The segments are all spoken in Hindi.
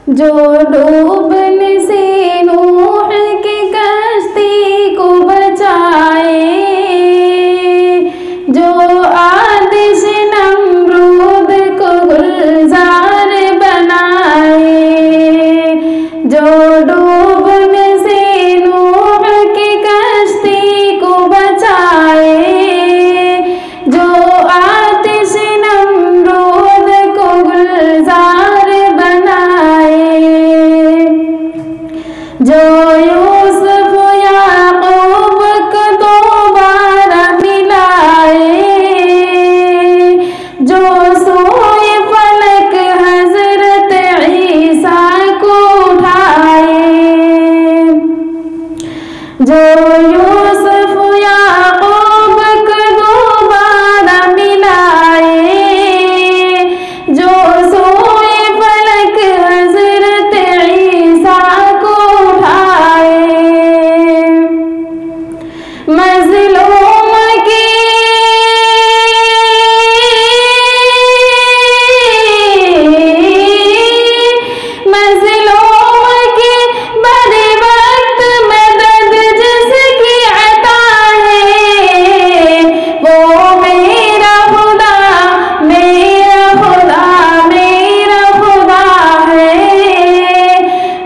जो डूबने से नूह की कश्ती को बचाए, जो आतिश नमरूद को गुलजार बनाए, जो डूबने से नूह की कश्ती को बचाए, जो आतिश नमरूद को गुलजार बनाए, जो यूसुफ याकूब को दोबारा मिलाए, जो सोए फलक हजरत ईसा को उठाए, जो यूसुफ याकूब को दोबारा मिलाए, जो सोए फलक हजरत ईसा को उठाए, मज़लूम की बड़े वक्त मदद जिसकी अता है, वो मेरा खुदा मेरा खुदा मेरा खुदा है,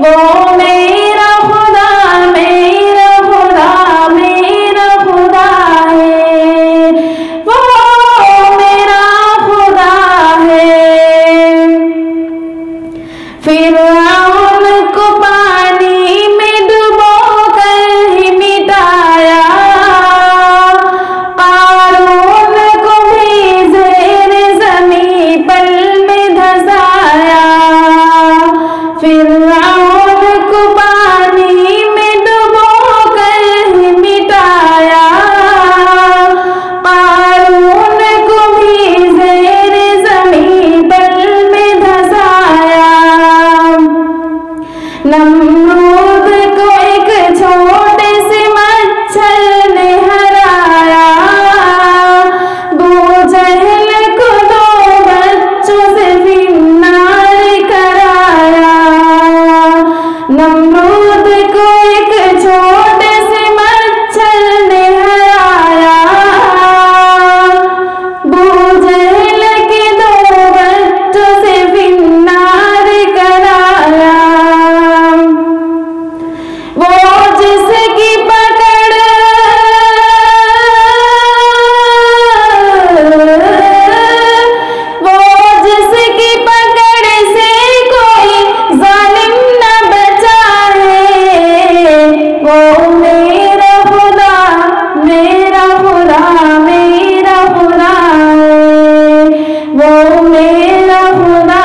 वो मेरा खुदा मेरा खुदा मेरा खुदा है, वो मेरा खुदा है। फिरऔन को पानी में डुबो कर ही मिटाया, क़ारून को भी ज़ेरे ज़मीं पल में धंसाया, फिरऔन को पानी में डुबो कर ही मिटाया, क़ारून को भी ज़ेरे ज़मीं पल में धंसाया, नमरूद को एक छोटे से मच्छर ने हराया, बूजहल को दो बच्चों से फिन्नार कराया, नमरूद को एक छोटे से मच्छर ने हराया, बूजहल के दो बच्चों से फिन्नार कराया, वो जिसकी पकड़ से कोई जालिम न बचा है, वो मेरा खुदा मेरा खुदा मेरा खुदा है, वो मेरा खुदा